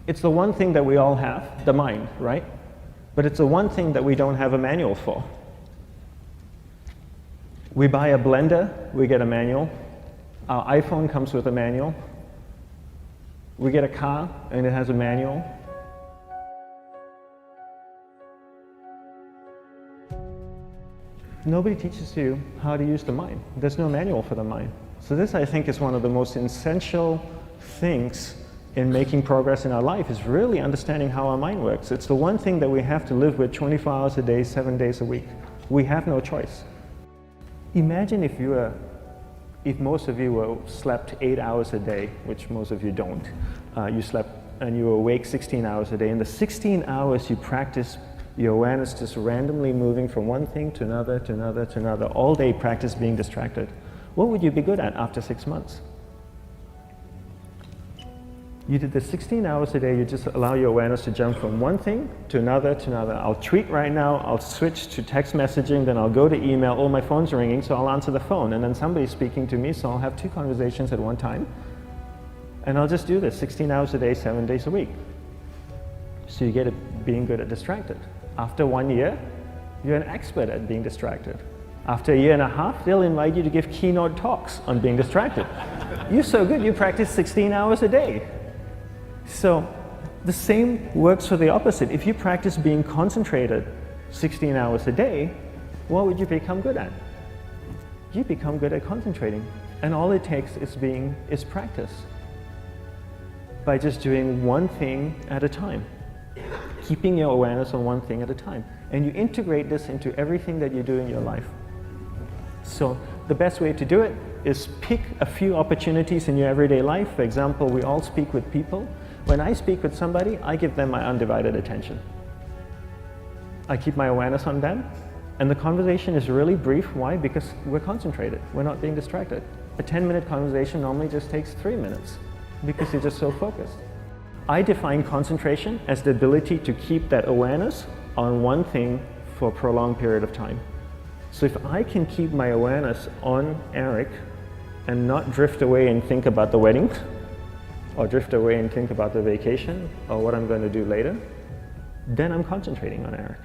It's the one thing that we all have, the mind, right? But it's the one thing that we don't have a manual for. We buy a blender, we get a manual. Our iPhone comes with a manual. We get a car and it has a manual. Nobody teaches you how to use the mind. There's no manual for the mind. So this, I think, is one of the most essential things in making progress in our life, is really understanding how our mind works. It's the one thing that we have to live with 24 hours a day, 7 days a week. We have no choice. Imagine if most of you slept 8 hours a day, which most of you don't. You slept and you were awake 16 hours a day. In the 16 hours you practice your awareness just randomly moving from one thing to another, to another, to another, all day practice being distracted. What would you be good at after 6 months? You did the 16 hours a day, you just allow your awareness to jump from one thing to another to another. I'll tweet right now, I'll switch to text messaging, then I'll go to email, oh, my phone's ringing, so I'll answer the phone, and then somebody's speaking to me, so I'll have 2 conversations at one time. And I'll just do this 16 hours a day, 7 days a week. So you get it being good at distracted. After 1 year, you're an expert at being distracted. After a year and a half, they'll invite you to give keynote talks on being distracted. You're so good, you practice 16 hours a day. So the same works for the opposite. If you practice being concentrated 16 hours a day, what would you become good at? You become good at concentrating. And all it takes is practice. By just doing one thing at a time. Keeping your awareness on one thing at a time. And you integrate this into everything that you do in your life. So the best way to do it is pick a few opportunities in your everyday life. For example, we all speak with people. When I speak with somebody, I give them my undivided attention. I keep my awareness on them, and the conversation is really brief. Why? Because we're concentrated. We're not being distracted. A 10-minute conversation normally just takes 3 minutes because you're just so focused. I define concentration as the ability to keep that awareness on one thing for a prolonged period of time. So if I can keep my awareness on Eric and not drift away and think about the wedding, or drift away and think about the vacation, or what I'm going to do later, then I'm concentrating on Eric.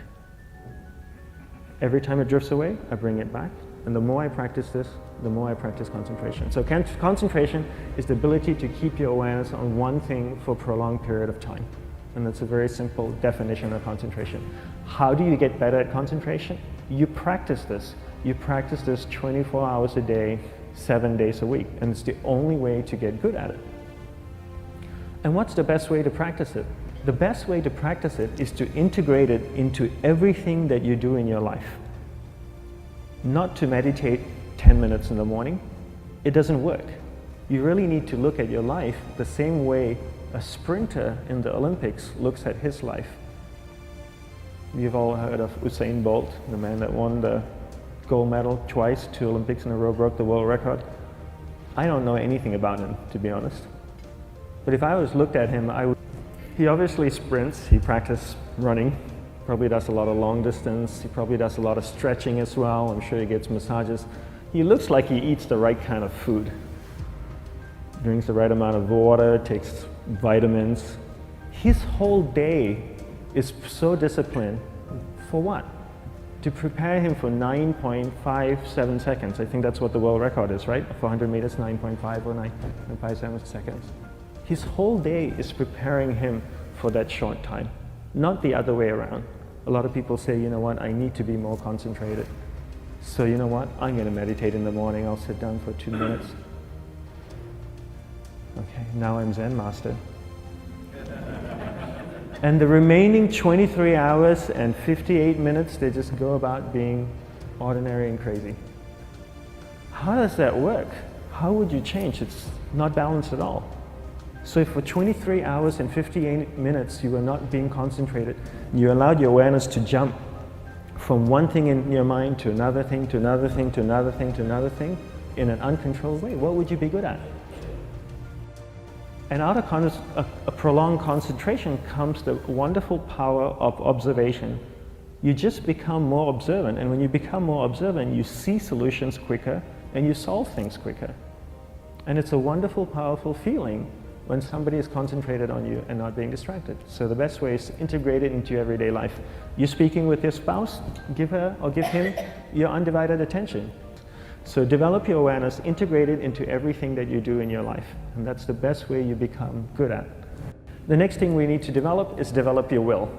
Every time it drifts away, I bring it back. And the more I practice this, the more I practice concentration. So concentration is the ability to keep your awareness on one thing for a prolonged period of time. And that's a very simple definition of concentration. How do you get better at concentration? You practice this. You practice this 24 hours a day, 7 days a week. And it's the only way to get good at it. And what's the best way to practice it? The best way to practice it is to integrate it into everything that you do in your life. Not to meditate 10 minutes in the morning. It doesn't work. You really need to look at your life the same way a sprinter in the Olympics looks at his life. You've all heard of Usain Bolt, the man that won the gold medal twice, 2 Olympics in a row, broke the world record. I don't know anything about him, to be honest. But if I was looked at him, he obviously sprints, he practices running, probably does a lot of long distance, he probably does a lot of stretching as well, I'm sure he gets massages. He looks like he eats the right kind of food. Drinks the right amount of water, takes vitamins. His whole day is so disciplined. For what? To prepare him for 9.57 seconds. I think that's what the world record is, right? For 100 meters, 9.5 or 9.57 seconds. His whole day is preparing him for that short time, not the other way around. A lot of people say, you know what, I need to be more concentrated. So you know what, I'm going to meditate in the morning, I'll sit down for 2 minutes. Okay, now I'm Zen master. And the remaining 23 hours and 58 minutes, they just go about being ordinary and crazy. How does that work? How would you change? It's not balanced at all. So if for 23 hours and 58 minutes you were not being concentrated, you allowed your awareness to jump from one thing in your mind to another thing, to another thing, to another thing, to another thing, in an uncontrolled way, what would you be good at? And out of a prolonged concentration comes the wonderful power of observation. You just become more observant, and when you become more observant, you see solutions quicker and you solve things quicker. And it's a wonderful, powerful feeling when somebody is concentrated on you and not being distracted. So the best way is to integrate it into your everyday life. You're speaking with your spouse, give her or give him your undivided attention. So develop your awareness, integrate it into everything that you do in your life. And that's the best way you become good at. The next thing we need to develop is develop your will.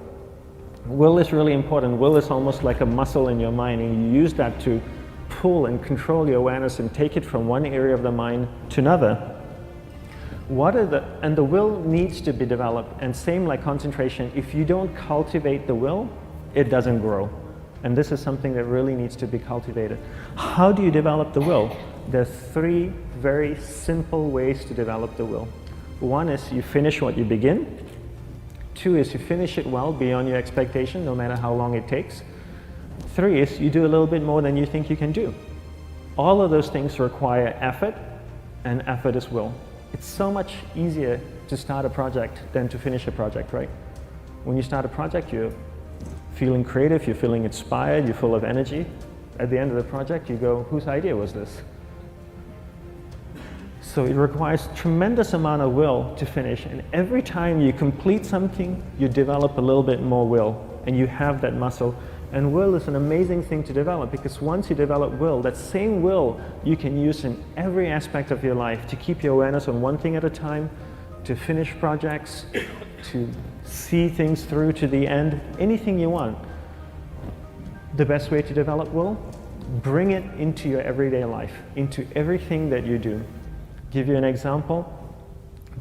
Will is really important. Will is almost like a muscle in your mind, and you use that to pull and control your awareness and take it from one area of the mind to another. And the will needs to be developed, and same like concentration, if you don't cultivate the will, it doesn't grow. And this is something that really needs to be cultivated. How do you develop the will? There's 3 very simple ways to develop the will. 1 is you finish what you begin. 2 is you finish it well beyond your expectation, no matter how long it takes. 3 is you do a little bit more than you think you can do. All of those things require effort, and effort is will. It's so much easier to start a project than to finish a project, right? When you start a project, you're feeling creative, you're feeling inspired, you're full of energy. At the end of the project, you go, whose idea was this? So it requires tremendous amount of will to finish, and every time you complete something, you develop a little bit more will, and you have that muscle. And will is an amazing thing to develop, because once you develop will, that same will you can use in every aspect of your life to keep your awareness on one thing at a time, to finish projects, to see things through to the end, anything you want. The best way to develop will? Bring it into your everyday life, into everything that you do. Give you an example,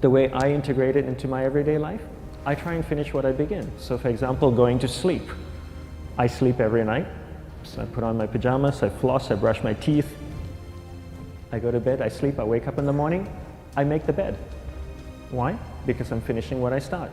the way I integrate it into my everyday life, I try and finish what I begin. So for example, going to sleep. I sleep every night, so I put on my pajamas, I floss, I brush my teeth, I go to bed, I sleep, I wake up in the morning, I make the bed. Why? Because I'm finishing what I start.